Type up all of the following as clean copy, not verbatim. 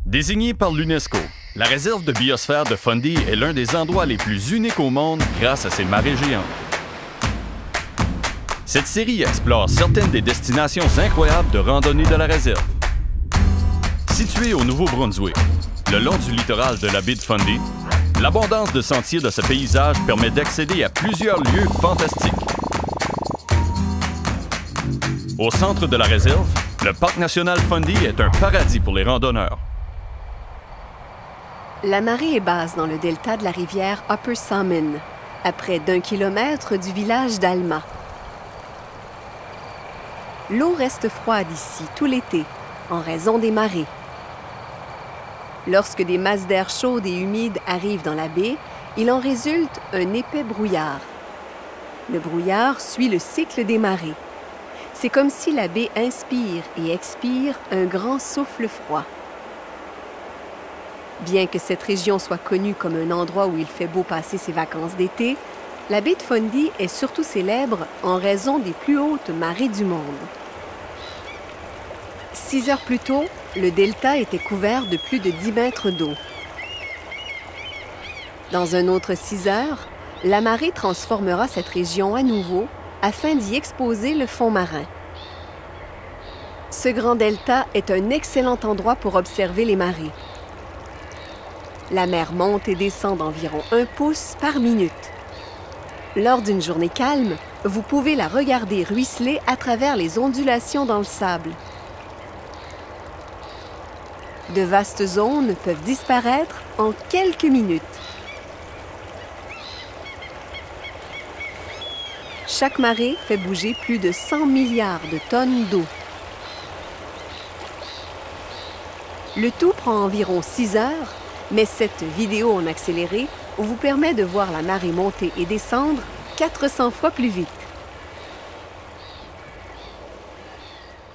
Désignée par l'UNESCO, la réserve de biosphère de Fundy est l'un des endroits les plus uniques au monde grâce à ses marées géantes. Cette série explore certaines des destinations incroyables de randonnée de la réserve. Située au Nouveau-Brunswick, le long du littoral de la baie de Fundy, l'abondance de sentiers de ce paysage permet d'accéder à plusieurs lieux fantastiques. Au centre de la réserve, le Parc national Fundy est un paradis pour les randonneurs. La marée est basse dans le delta de la rivière Upper Salmon, à près d'1 kilomètre du village d'Alma. L'eau reste froide ici tout l'été, en raison des marées. Lorsque des masses d'air chaudes et humides arrivent dans la baie, il en résulte un épais brouillard. Le brouillard suit le cycle des marées. C'est comme si la baie inspire et expire un grand souffle froid. Bien que cette région soit connue comme un endroit où il fait beau passer ses vacances d'été, la baie de Fundy est surtout célèbre en raison des plus hautes marées du monde. 6 heures plus tôt, le delta était couvert de plus de 10 mètres d'eau. Dans un autre 6 heures, la marée transformera cette région à nouveau afin d'y exposer le fond marin. Ce grand delta est un excellent endroit pour observer les marées. La mer monte et descend d'environ 1 pouce par minute. Lors d'une journée calme, vous pouvez la regarder ruisseler à travers les ondulations dans le sable. De vastes zones peuvent disparaître en quelques minutes. Chaque marée fait bouger plus de 100 milliards de tonnes d'eau. Le tout prend environ 6 heures, mais cette vidéo en accéléré vous permet de voir la marée monter et descendre 400 fois plus vite.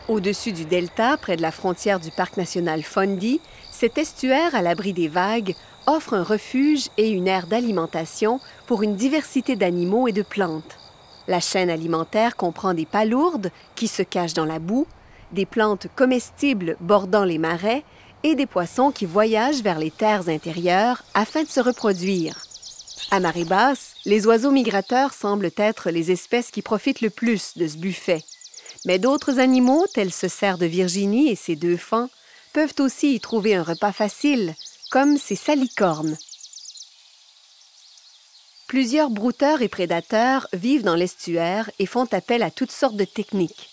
Au-dessus du delta, près de la frontière du Parc national Fundy, cet estuaire à l'abri des vagues offre un refuge et une aire d'alimentation pour une diversité d'animaux et de plantes. La chaîne alimentaire comprend des palourdes qui se cachent dans la boue, des plantes comestibles bordant les marais et des poissons qui voyagent vers les terres intérieures afin de se reproduire. À marée basse, les oiseaux migrateurs semblent être les espèces qui profitent le plus de ce buffet. Mais d'autres animaux, tels ce cerf de Virginie et ses 2 fans, peuvent aussi y trouver un repas facile, comme ces salicornes. Plusieurs brouteurs et prédateurs vivent dans l'estuaire et font appel à toutes sortes de techniques.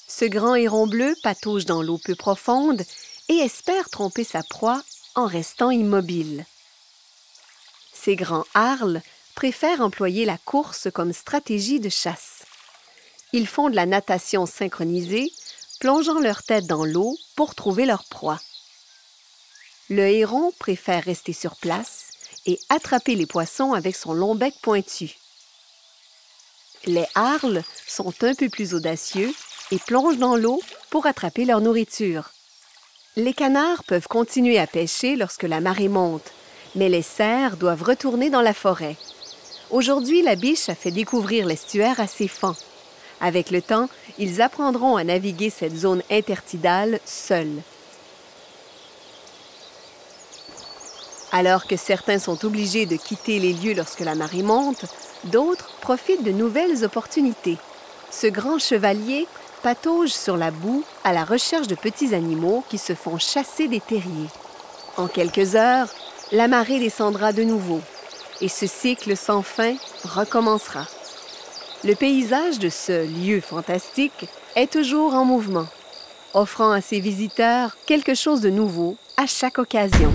Ce grand héron bleu patauge dans l'eau peu profonde et espère tromper sa proie en restant immobile. Ces grands harles préfèrent employer la course comme stratégie de chasse. Ils font de la natation synchronisée, plongeant leur tête dans l'eau pour trouver leur proie. Le héron préfère rester sur place et attraper les poissons avec son long bec pointu. Les harles sont un peu plus audacieux et plongent dans l'eau pour attraper leur nourriture. Les canards peuvent continuer à pêcher lorsque la marée monte, mais les cerfs doivent retourner dans la forêt. Aujourd'hui, la biche a fait découvrir l'estuaire à ses fans. Avec le temps, ils apprendront à naviguer cette zone intertidale seuls. Alors que certains sont obligés de quitter les lieux lorsque la marée monte, d'autres profitent de nouvelles opportunités. Ce grand chevalier patauge sur la boue à la recherche de petits animaux qui se font chasser des terriers. En quelques heures, la marée descendra de nouveau et ce cycle sans fin recommencera. Le paysage de ce lieu fantastique est toujours en mouvement, offrant à ses visiteurs quelque chose de nouveau à chaque occasion.